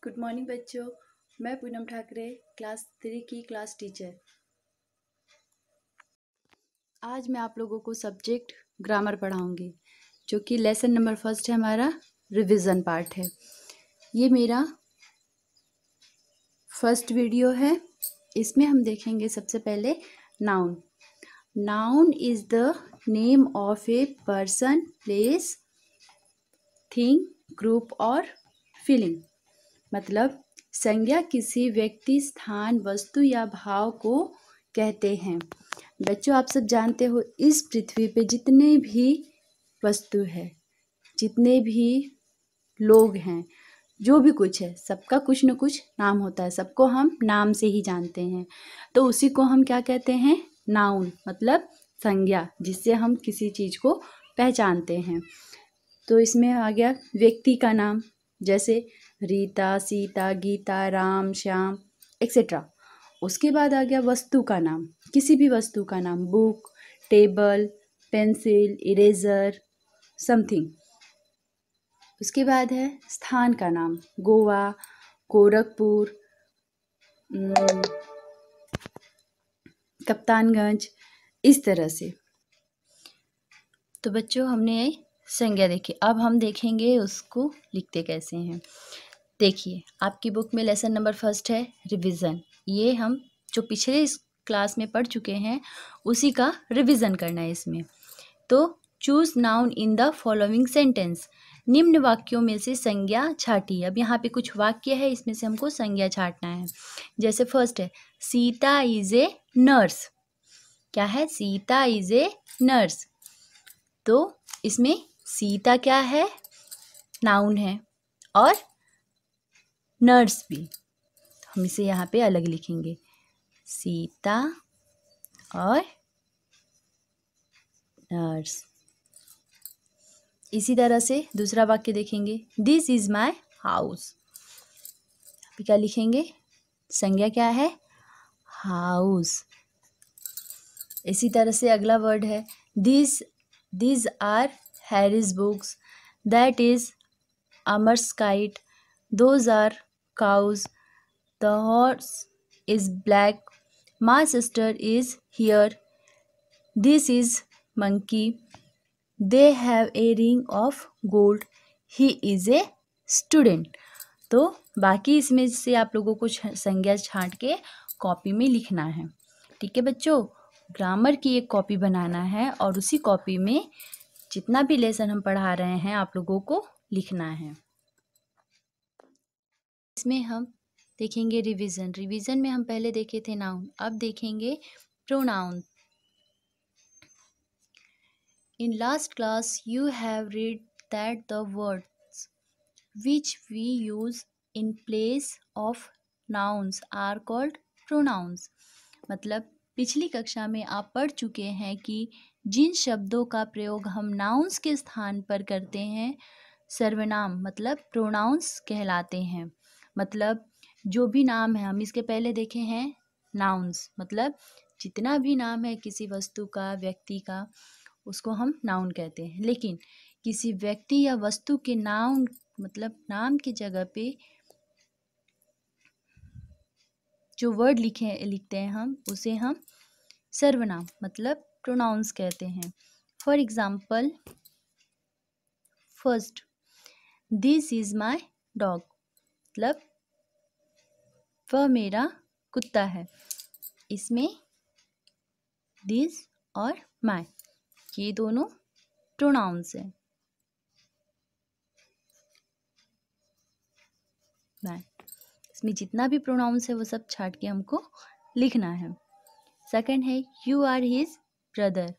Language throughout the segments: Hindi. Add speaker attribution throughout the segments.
Speaker 1: गुड मॉर्निंग बच्चों। मैं पूनम ठाकरे क्लास 3 की क्लास टीचर। आज मैं आप लोगों को सब्जेक्ट ग्रामर पढ़ाऊंगी, जो कि लेसन नंबर फर्स्ट है, हमारा रिवीजन पार्ट है। ये मेरा फर्स्ट वीडियो है। इसमें हम देखेंगे सबसे पहले noun. Noun is the name of a person, place, thing, group और फीलिंग। मतलब संज्ञा किसी व्यक्ति, स्थान, वस्तु या भाव को कहते हैं। बच्चों, आप सब जानते हो इस पृथ्वी पे जितने भी वस्तु है, जितने भी लोग हैं, जो भी कुछ है, सबका कुछ न कुछ नाम होता है। सबको हम नाम से ही जानते हैं, तो उसी को हम क्या कहते हैं? नाउन, मतलब संज्ञा, जिससे हम किसी चीज़ को पहचानते हैं। तो इसमें आ गया व्यक्ति का नाम, जैसे रीता, सीता, गीता, राम, श्याम एक्सेट्रा। उसके बाद आ गया वस्तु का नाम, किसी भी वस्तु का नाम, book, table, pencil, eraser, something. उसके बाद है स्थान का नाम, गोवा, गोरखपुर, कप्तानगंज, इस तरह से। तो बच्चों, हमने संज्ञा देखी। अब हम देखेंगे उसको लिखते कैसे हैं। देखिए, आपकी बुक में लेसन नंबर फर्स्ट है रिवीजन। ये हम जो पिछले इस क्लास में पढ़ चुके हैं उसी का रिवीजन करना है इसमें। तो choose noun in the following sentence. निम्न वाक्यों में से संज्ञा छाटिए। अब यहाँ पे कुछ वाक्य है, इसमें से हमको संज्ञा छाटना है। जैसे फर्स्ट है, सीता इज ए नर्स। क्या है? Sita is a nurse. तो इसमें सीता क्या है? नाउन है, और नर्स भी। हम इसे यहाँ पे अलग लिखेंगे, सीता और नर्स। इसी तरह से दूसरा वाक्य देखेंगे, दिस इज माई हाउस। अभी क्या लिखेंगे? संज्ञा क्या है? हाउस। इसी तरह से अगला वर्ड है, this are Harry's books, that is Amar's kite, those are cows, the horse is black, my sister is here, this is monkey, they have a ring of gold, he is a student। तो बाकी इसमें से आप लोगों को संज्ञा छांट के कॉपी में लिखना है। ठीक है बच्चों, ग्रामर की एक कॉपी बनाना है और उसी कॉपी में जितना भी लेसन हम पढ़ा रहे हैं आप लोगों को लिखना है। इसमें हम देखेंगे रिवीजन। रिवीजन में हम पहले देखे थे नाउन, अब देखेंगे pronoun. In last class you have read that the words which we use in place of nouns are called pronouns. मतलब पिछली कक्षा में आप पढ़ चुके हैं कि जिन शब्दों का प्रयोग हम नाउन्स के स्थान पर करते हैं सर्वनाम मतलब प्रोनाउंस कहलाते हैं। मतलब जो भी नाम है, हम इसके पहले देखे हैं नाउन्स, मतलब जितना भी नाम है किसी वस्तु का, व्यक्ति का, उसको हम नाउन कहते हैं। लेकिन किसी व्यक्ति या वस्तु के नाउन मतलब नाम की जगह पे जो वर्ड लिखते हैं हम उसे हम सर्वनाम मतलब प्रोनाउंस कहते हैं। For example, first, this is my dog, मतलब वह मेरा कुत्ता है। इसमें दिस और माई ये दोनों प्रोनाउंस हैं। माई, इसमें जितना भी प्रोनाउंस है वो सब छाट के हमको लिखना है। सेकंड है, यू आर हिज ब्रदर।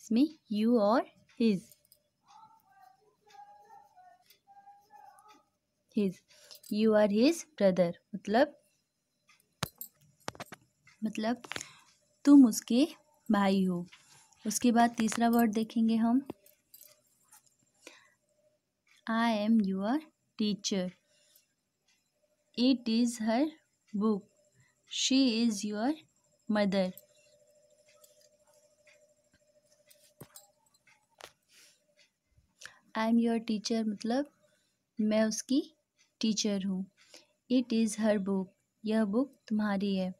Speaker 1: इसमें यू और his, you are his brother मतलब तुम उसके भाई हो। उसके बाद तीसरा वर्ड देखेंगे हम, I am your teacher, it is her book, she is your mother. I am your teacher मतलब मैं उसकी टीचर हूँ। इट इज़ हर बुक, यह बुक तुम्हारी है।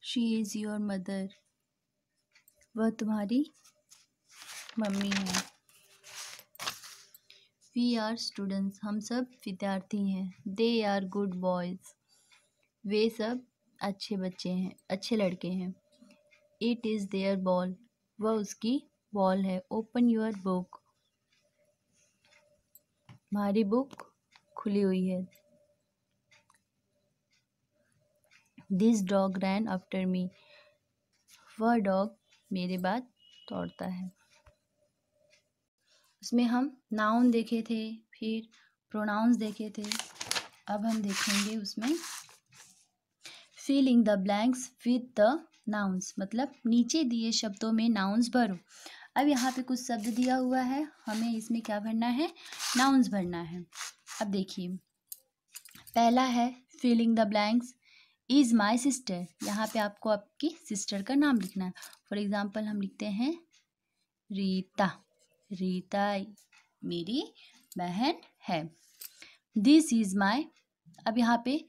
Speaker 1: शी इज़ योर मदर, वह तुम्हारी मम्मी है। वी आर स्टूडेंट्स, हम सब विद्यार्थी हैं। दे आर गुड बॉयज़, वे सब अच्छे बच्चे हैं, अच्छे लड़के हैं। इट इज़ देयर बॉल, वह उसकी बॉल है। ओपन योर बुक, हमारी बुक खुली हुई है। This dog rain after me, वह डॉग मेरे बाद दौड़ता है। उसमें हम नाउन देखे थे, फिर प्रोनाउंस देखे थे। अब हम देखेंगे उसमें filling the blanks with the nouns, मतलब नीचे दिए शब्दों में नाउन्स भरो। अब यहाँ पे कुछ शब्द दिया हुआ है, हमें इसमें क्या भरना है, नाउन्स भरना है। अब देखिए, पहला है filling the blanks is my sister, यहाँ पे आपको आपकी सिस्टर का नाम लिखना है। फॉर एग्जाम्पल हम लिखते हैं रीता, रीता मेरी बहन है। दिस इज़ माई, अब यहाँ पे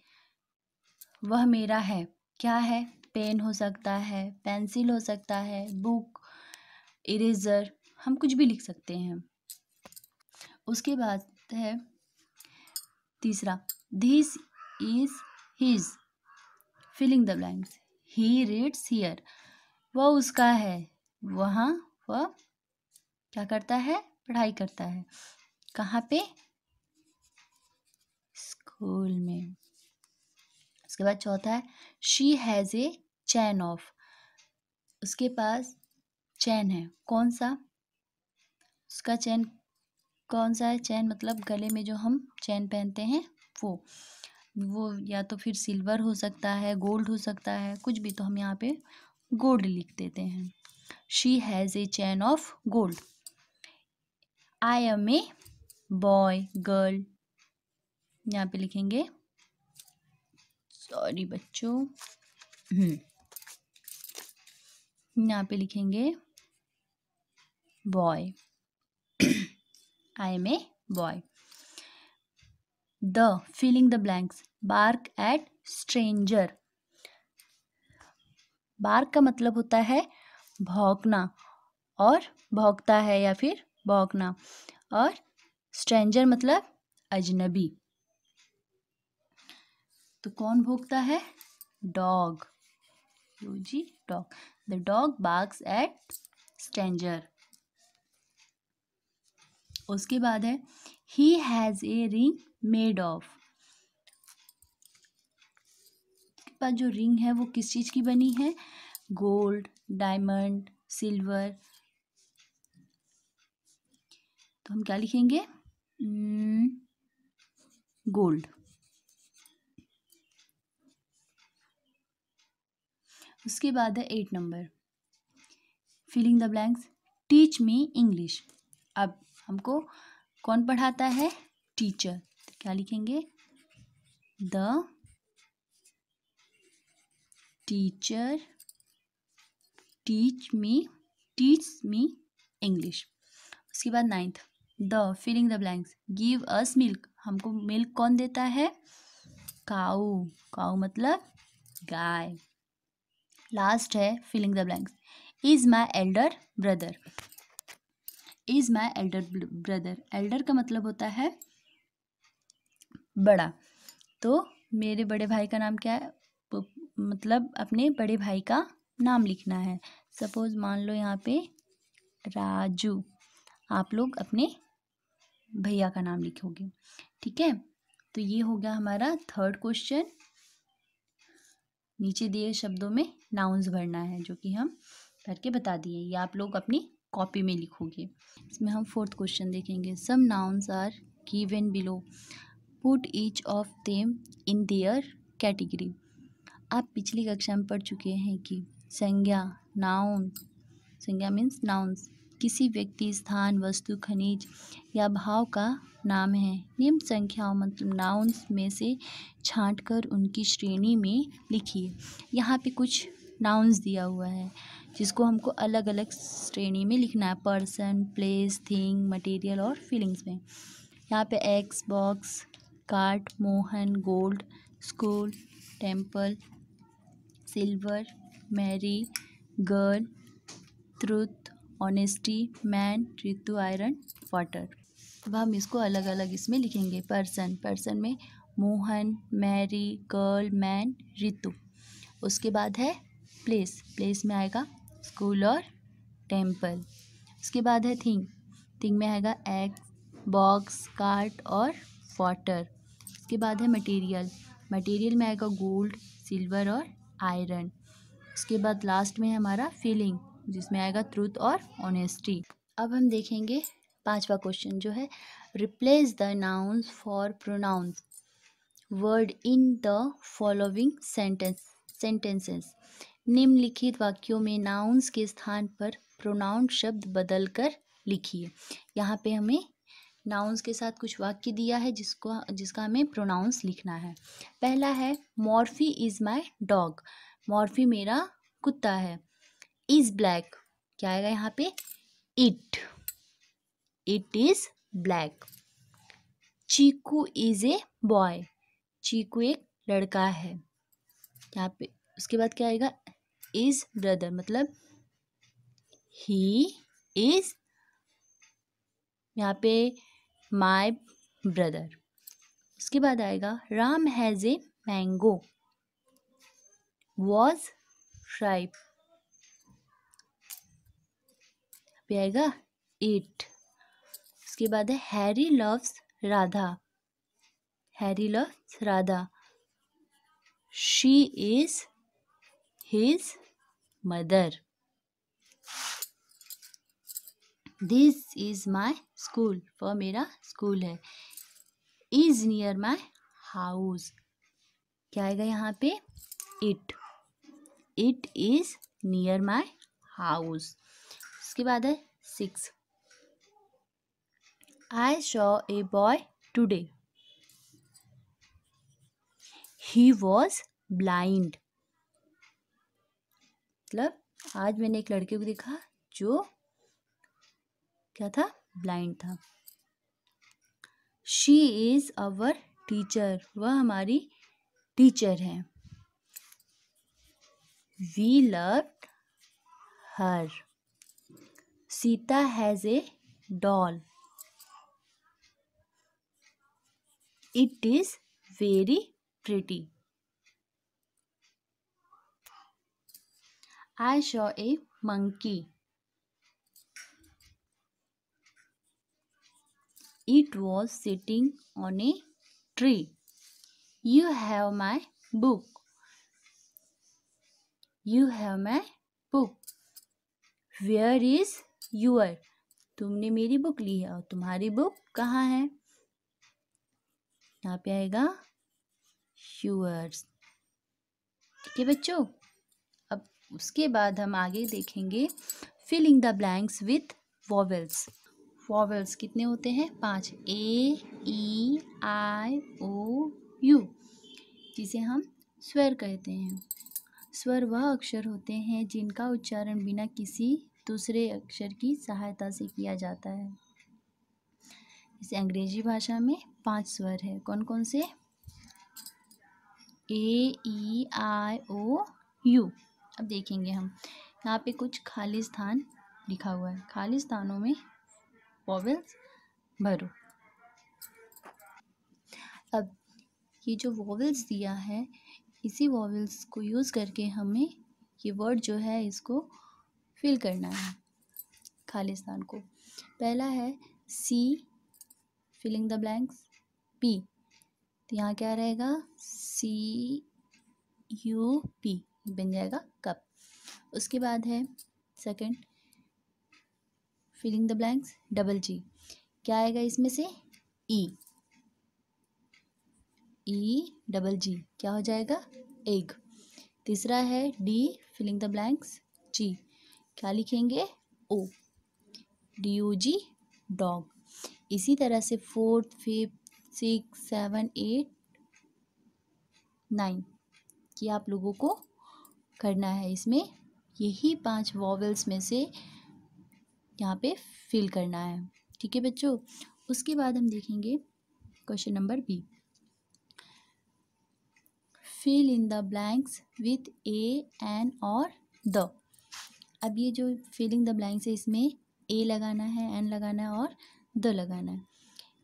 Speaker 1: वह मेरा है, क्या है, पेन हो सकता है, पेंसिल हो सकता है, बुक, इरेजर, हम कुछ भी लिख सकते हैं। उसके बाद है तीसरा, this is his, filling the blanks, he reads here, वह उसका है, वहाँ वह क्या करता है, पढ़ाई करता है। कहाँ पे, स्कूल में। उसके बाद चौथा है she has a chain of, उसके पास चैन है, कौन सा, उसका चैन कौन सा है, चैन मतलब गले में जो हम चैन पहनते हैं वो या तो फिर सिल्वर हो सकता है, गोल्ड हो सकता है, कुछ भी, तो हम यहाँ पे गोल्ड लिख देते हैं। She has a chain of gold. I am a boy, girl, यहाँ पे लिखेंगे, सॉरी बच्चों, यहाँ पे लिखेंगे boy, I am a boy. The, filling the blanks, bark at stranger, bark का मतलब होता है भौंकना, और भौंकता है या फिर भौंकना, और स्ट्रेंजर मतलब अजनबी। तो कौन भौंकता है, डॉग, जी dog. The dog barks at stranger. उसके बाद है he has a ring made of, के पास जो रिंग है वो किस चीज़ की बनी है, गोल्ड, डायमंड, सिल्वर, तो हम क्या लिखेंगे, गोल्ड। उसके बाद है 8 number, filling the blanks, teach me English. अब हमको कौन पढ़ाता है, टीचर, तो क्या लिखेंगे, the teacher teach me English. उसके बाद 9th, the, filling the blanks, give us milk, हमको मिल्क कौन देता है, काऊ, काऊ मतलब गाय। लास्ट है filling the blanks, is my elder brother, is my elder brother, elder का मतलब होता है बड़ा, तो मेरे बड़े भाई का नाम क्या है, मतलब अपने बड़े भाई का नाम लिखना है। सपोज मान लो यहाँ पे राजू, आप लोग अपने भैया का नाम लिखोगे, ठीक है। तो ये हो गया हमारा 3rd क्वेश्चन, नीचे दिए शब्दों में नाउन्स भरना है, जो कि हम भर के बता दिए, ये आप लोग अपनी कॉपी में लिखोगे। इसमें हम 4th क्वेश्चन देखेंगे, some nouns are given below, put each of them in their category. आप पिछली कक्षा में पढ़ चुके हैं कि संज्ञा, नाउन, संज्ञा मीन्स नाउन्स, किसी व्यक्ति, स्थान, वस्तु, खनिज या भाव का नाम है। निम्न संख्याओं मतलब नाउन्स में से छांटकर उनकी श्रेणी में लिखिए। यहाँ पे कुछ नाउन्स दिया हुआ है जिसको हमको अलग अलग श्रेणी में लिखना है, पर्सन, प्लेस, थिंग, मटेरियल और फीलिंग्स में। यहाँ पे axe, box, cart, Mohan, gold, school, temple, silver, Mary, girl, truth, honesty, man, Ritu, iron, water. अब हम इसको अलग अलग इसमें लिखेंगे। पर्सन में Mohan, Mary, girl, man, Ritu. उसके बाद है प्लेस में आएगा स्कूल और टेम्पल। उसके बाद है थिंग में आएगा एग, बॉक्स, कार्ट और वाटर। उसके बाद है मटेरियल में आएगा गोल्ड, सिल्वर और आयरन। उसके बाद लास्ट में है हमारा फीलिंग, जिसमें आएगा ट्रूथ और ऑनेस्टी। अब हम देखेंगे 5वां क्वेश्चन जो है, replace the nouns for pronouns word in the following sentences. निम्नलिखित वाक्यों में नाउन्स के स्थान पर प्रोनाउन शब्द बदलकर लिखिए। यहाँ पे हमें नाउन्स के साथ कुछ वाक्य दिया है जिसका हमें प्रोनाउंस लिखना है। पहला है Morphy is my dog, Morphy मेरा कुत्ता है। इज़ ब्लैक, क्या आएगा यहाँ पे, it is black. Chiku is a boy, Chiku एक लड़का है यहाँ पे। उसके बाद क्या आएगा, इज़ ब्रदर, मतलब ही इज़ यहाँ पे माई ब्रदर। उसके बाद आएगा Ram has a mango, was ripe, पे आएगा इट। उसके बाद है Harry loves Radha, Harry loves Radha, she is his mother. This is my school, वह मेरा स्कूल है। इज नियर माई हाउस, क्या आएगा यहाँ पे, it is near my house. उसके बाद है 6, I saw a boy today, he was blind, मतलब आज मैंने एक लड़के को देखा जो क्या था, ब्लाइंड था। शी इज अवर टीचर, वह हमारी टीचर है। We love her. Sita has a doll, it is very pretty. I saw a monkey, it was sitting on a tree. You have my book, you have my book. Where is your, तुमने मेरी बुक ली है और तुम्हारी बुक कहाँ है, यहाँ पे आएगा yours। ठीक है बच्चों। अब उसके बाद हम आगे देखेंगे filling the blanks with vowels. Vowels कितने होते हैं, 5, ए, ई, आई, ओ, यू, जिसे हम स्वर कहते हैं। स्वर वह अक्षर होते हैं जिनका उच्चारण बिना किसी दूसरे अक्षर की सहायता से किया जाता है। जैसे अंग्रेजी भाषा में 5 स्वर है, कौन कौन से, ए, ई, आई, ओ, यू। अब देखेंगे हम यहाँ पे कुछ खाली स्थान लिखा हुआ है, खाली स्थानों में वॉवेल्स भरो। अब ये जो वॉवेल्स दिया है, इसी वॉवेल्स को यूज़ करके हमें ये वर्ड जो है इसको फिल करना है, खाली स्थान को। पहला है सी, फिलिंग द ब्लैंक्स, पी, तो यहाँ क्या रहेगा, सी यू पी, बन जाएगा कप। उसके बाद है second, filling the blanks, double G, क्या आएगा इसमें से, ई, डबल जी, क्या हो जाएगा, एग। तीसरा है डी, फिलिंग द ब्लैंक्स, जी, क्या लिखेंगे, ओ, डी यू जी, डॉग। इसी तरह से 4th, 5th, 6th, 7th, 8th, 9th की आप लोगों को करना है। इसमें यही 5 वॉवेल्स में से यहाँ पे फिल करना है। ठीक है बच्चों। उसके बाद हम देखेंगे question number B. Fill in the blanks with a, an और द। अब ये जो फिलिंग द ब्लैंक्स है, इसमें ए लगाना है, एन लगाना है और द लगाना है।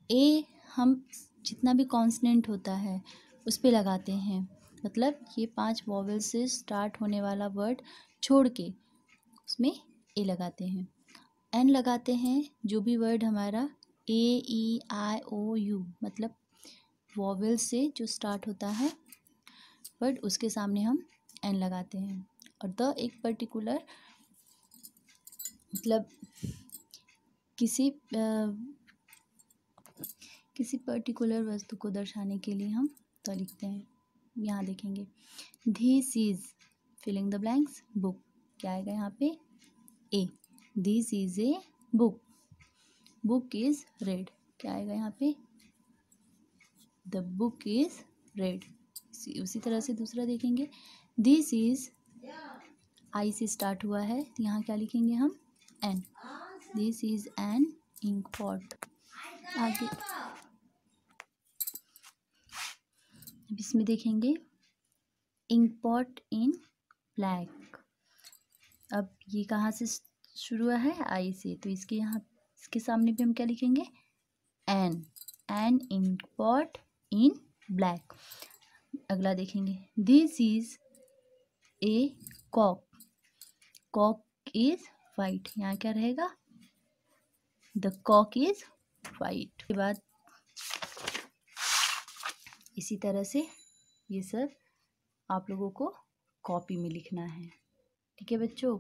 Speaker 1: ए हम जितना भी कॉन्सनेंट होता है उस पे लगाते हैं, मतलब ये 5 वॉवेल से स्टार्ट होने वाला वर्ड छोड़ के उसमें ए लगाते हैं। एन लगाते हैं जो भी वर्ड हमारा ए, ई, आई, ओ, यू, मतलब वॉवेल से जो स्टार्ट होता है वर्ड, उसके सामने हम एन लगाते हैं। और द एक पर्टिकुलर, मतलब किसी पर्टिकुलर वस्तु को दर्शाने के लिए हम तो लिखते हैं। यहाँ देखेंगे this is filling the blanks book, क्या आएगा यहाँ पे a. This is a book, book is red, क्या आएगा यहाँ पे द बुक इज रेड। उसी तरह से दूसरा देखेंगे दिस इज, आई से स्टार्ट हुआ है तो यहाँ क्या लिखेंगे हम an. This is an ink pot. आगे अब इसमें देखेंगे इंक पॉट इन ब्लैक। अब ये कहाँ से शुरू हुआ है आई से, तो इसके यहाँ इसके सामने भी हम क्या लिखेंगे an. An ink pot in black. अगला देखेंगे this is a cock, cock is white, यहाँ क्या रहेगा द कॉक इज वाइट। के बाद इसी तरह से ये सब आप लोगों को कॉपी में लिखना है। ठीक है बच्चों।